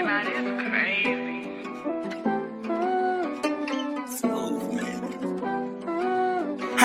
I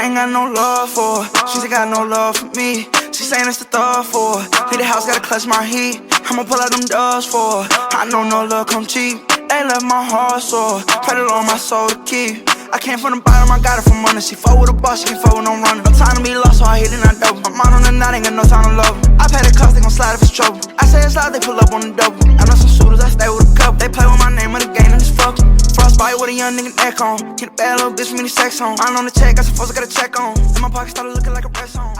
ain't got no love for her, she ain't got no love for me. She saying it's the thug for her, leave the house, gotta clutch my heat. I'ma pull out them dubs for her, I know no love come cheap. They left my heart sore, pray the Lord my soul to keep. I came from the bottom, I got it from under. She fuck with a boss, she can fuck with no runner. No time to be lost, so I hit it and I double. My mind on the night, ain't got no time to love her. I pay the cost, they gon' slide if it's trouble. I say it's loud, they pull up on the double. I know some shooters, I stay with a couple. They play with my name of the game and it's fuck. Frostbite with a young nigga neck on. Get a bad little bitch, me the sex on. I'm on the check, got some folks I gotta check on. And my pocket started looking like a press on.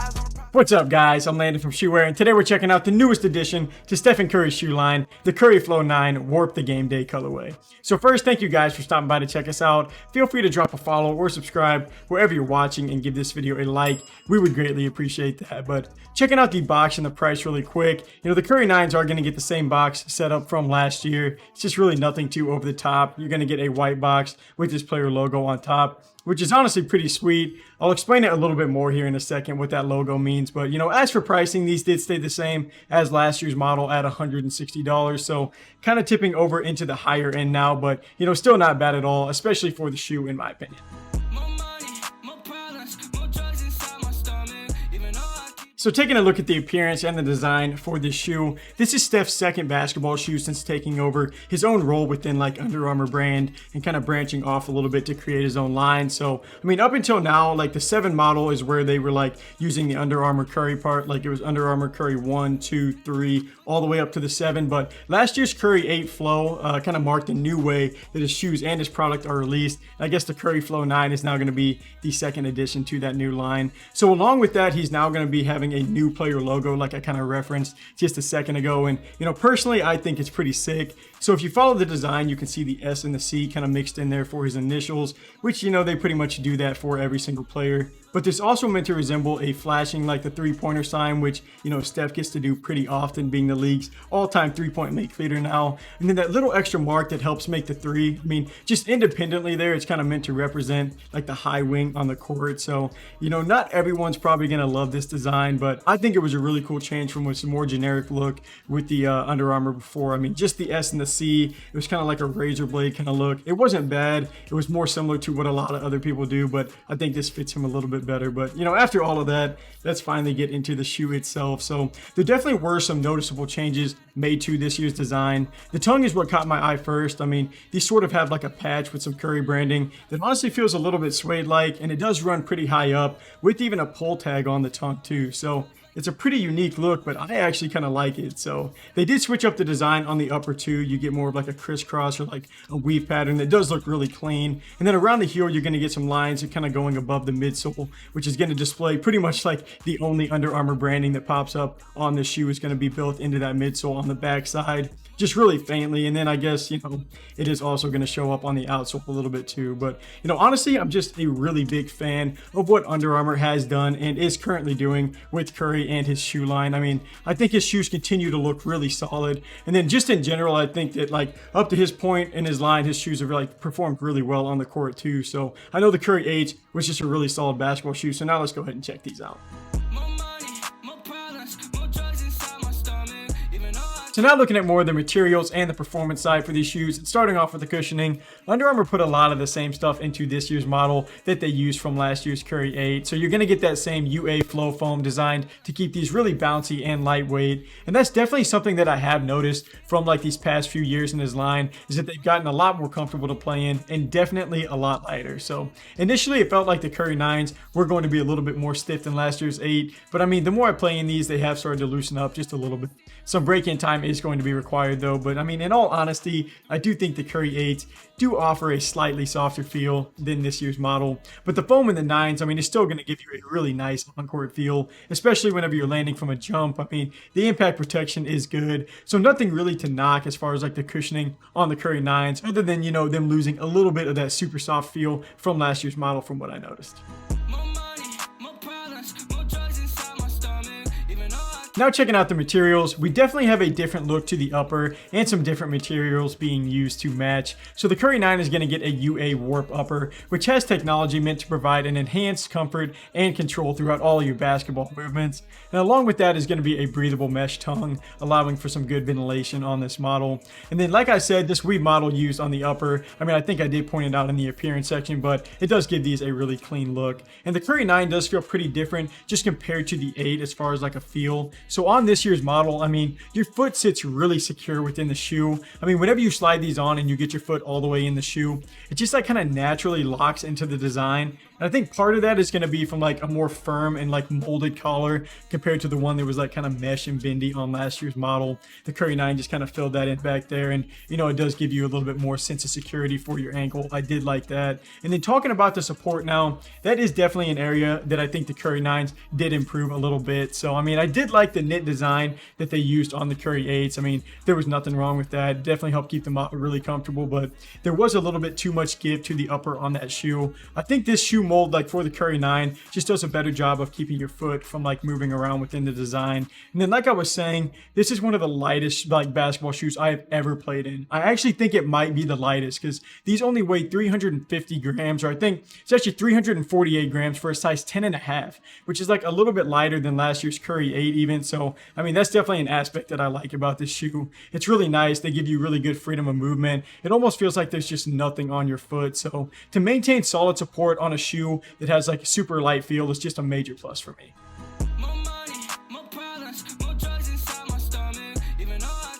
What's up, guys? I'm Landon from Shoeware, and today we're checking out the newest addition to Stephen Curry's shoe line, the Curry Flow 9 Warp the Game Day colorway. So first, thank you guys for stopping by to check us out. Feel free to drop a follow or subscribe wherever you're watching and give this video a like. We would greatly appreciate that. But checking out the box and the price really quick, you know, the Curry 9s are going to get the same box setup from last year. It's just really nothing too over the top. You're going to get a white box with this player logo on top, which is honestly pretty sweet. I'll explain it a little bit more here in a second what that logo means. But, you know, as for pricing, these did stay the same as last year's model at $160. So kind of tipping over into the higher end now, but, you know, still not bad at all, especially for the shoe, in my opinion. So taking a look at the appearance and the design for this shoe, this is Steph's second basketball shoe since taking over his own role within like Under Armour brand and kind of branching off a little bit to create his own line. So, I mean, up until now, like the 7 model is where they were like using the Under Armour Curry part. Like it was Under Armour Curry 1, 2, 3, all the way up to the 7. But last year's Curry 8 Flow kind of marked a new way that his shoes and his product are released. I guess the Curry Flow 9 is now going to be the second addition to that new line. So along with that, he's now going to be having a new player logo like I kind of referenced just a second ago. And, you know, personally, I think it's pretty sick. So if you follow the design, you can see the S and the C kind of mixed in there for his initials, which, you know, they pretty much do that for every single player. But this also meant to resemble a flashing like the three-pointer sign, which, you know, Steph gets to do pretty often, being the league's all-time three-point make leader now. And then that little extra mark that helps make the 3. I mean, just independently there, it's kind of meant to represent like the high wing on the court. So, you know, not everyone's probably going to love this design, but I think it was a really cool change from what's a more generic look with the Under Armour before. I mean, just the S and the C, it was kind of like a razor blade kind of look. It wasn't bad. It was more similar to what a lot of other people do, but I think this fits him a little bit better. But, you know, after all of that, let's finally get into the shoe itself. So there definitely were some noticeable changes made to this year's design. The tongue is what caught my eye first. I mean, these sort of have like a patch with some Curry branding that honestly feels a little bit suede-like, and it does run pretty high up with even a pull tag on the tongue too. So it's a pretty unique look, but I actually kind of like it. So they did switch up the design on the upper two. You get more of like a crisscross or like a weave pattern that does look really clean. And then around the heel, you're going to get some lines that kind of going above the midsole, which is going to display pretty much like the only Under Armour branding that pops up on the shoe is going to be built into that midsole on the back side, just really faintly. And then I guess, you know, it is also going to show up on the outsole a little bit too. But, you know, honestly, I'm just a really big fan of what Under Armour has done and is currently doing with Curry and his shoe line. I mean, I think his shoes continue to look really solid. And then just in general, I think that like up to his point in his line, his shoes have like performed really well on the court too. So I know the Curry 8 was just a really solid basketball shoe. So now let's go ahead and check these out. So now looking at more of the materials and the performance side for these shoes, starting off with the cushioning, Under Armour put a lot of the same stuff into this year's model that they used from last year's Curry 8. So you're going to get that same UA flow foam designed to keep these really bouncy and lightweight. And that's definitely something that I have noticed from like these past few years in his line, is that they've gotten a lot more comfortable to play in and definitely a lot lighter. So initially it felt like the Curry 9s were going to be a little bit more stiff than last year's 8. But I mean, the more I play in these, they have started to loosen up just a little bit. Some break-in time is going to be required though, but I mean, in all honesty, I do think the Curry 8s do offer a slightly softer feel than this year's model. But the foam in the 9s, I mean, it's still going to give you a really nice on-court feel, especially whenever you're landing from a jump. I mean, the impact protection is good, so nothing really to knock as far as like the cushioning on the Curry 9s, other than, you know, them losing a little bit of that super soft feel from last year's model from what I noticed. Now checking out the materials, we definitely have a different look to the upper and some different materials being used to match. So the Curry 9 is going to get a UA warp upper, which has technology meant to provide an enhanced comfort and control throughout all of your basketball movements. And along with that is going to be a breathable mesh tongue, allowing for some good ventilation on this model. And then like I said, this weave model used on the upper, I mean, I think I did point it out in the appearance section, but it does give these a really clean look. And the Curry 9 does feel pretty different just compared to the 8 as far as like a feel. So on this year's model, I mean, your foot sits really secure within the shoe. I mean, whenever you slide these on and you get your foot all the way in the shoe, it just like kind of naturally locks into the design. And I think part of that is going to be from like a more firm and like molded collar compared to the one that was like kind of mesh and bendy on last year's model. The Curry 9 just kind of filled that in back there, and you know, it does give you a little bit more sense of security for your ankle. I did like that. And then talking about the support now, that is definitely an area that I think the Curry 9s did improve a little bit. So I mean, I did like the knit design that they used on the Curry 8s. I mean, there was nothing wrong with that. Definitely helped keep them really comfortable, but there was a little bit too much give to the upper on that shoe. I think this shoe mold, like for the Curry 9, just does a better job of keeping your foot from like moving around within the design. And then like I was saying, this is one of the lightest like basketball shoes I have ever played in. I actually think it might be the lightest because these only weigh 350 grams, or I think it's actually 348 grams for a size 10.5, which is like a little bit lighter than last year's Curry 8 even. So I mean, that's definitely an aspect that I like about this shoe. It's really nice. They give you really good freedom of movement. It almost feels like there's just nothing on your foot. So to maintain solid support on a shoe that has like a super light feel is just a major plus for me.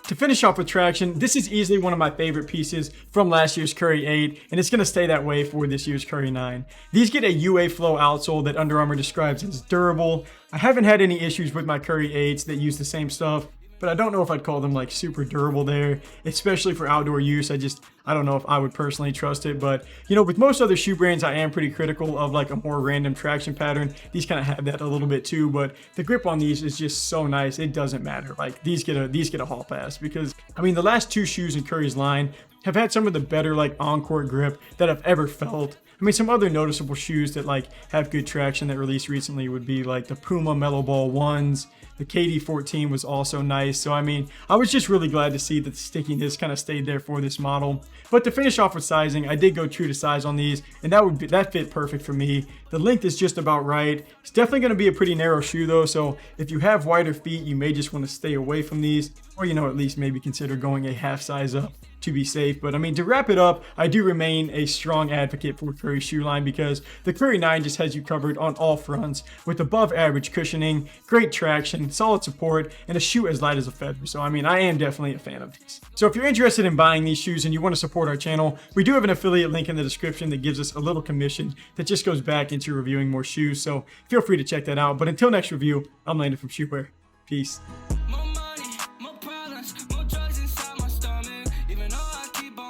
To finish off with traction, this is easily one of my favorite pieces from last year's Curry 8, and it's going to stay that way for this year's Curry 9. These get a UA Flow outsole that Under Armour describes as durable. I haven't had any issues with my Curry 8s that use the same stuff, but I don't know if I'd call them like super durable there, especially for outdoor use. I don't know if I would personally trust it, but you know, with most other shoe brands, I am pretty critical of like a more random traction pattern. These kind of have that a little bit too, but the grip on these is just so nice. It doesn't matter. Like these get a hall pass because I mean, the last two shoes in Curry's line have had some of the better like on-court grip that I've ever felt. I mean, some other noticeable shoes that like have good traction that released recently would be like the Puma Mellow Ball 1s. The KD14 was also nice. So I mean, I was just really glad to see that the stickiness kind of stayed there for this model. But to finish off with sizing, I did go true to size on these, and that fit perfect for me. The length is just about right. It's definitely going to be a pretty narrow shoe though, so if you have wider feet, you may just want to stay away from these, or you know, at least maybe consider going a half size up to be safe. But I mean, to wrap it up, I do remain a strong advocate for Curry shoe line because the Curry 9 just has you covered on all fronts with above average cushioning, great traction, solid support, and a shoe as light as a feather. So I mean, I am definitely a fan of these. So if you're interested in buying these shoes and you want to support our channel, we do have an affiliate link in the description that gives us a little commission that just goes back into reviewing more shoes. So feel free to check that out. But until next review, I'm Landon from Shoeware. Peace.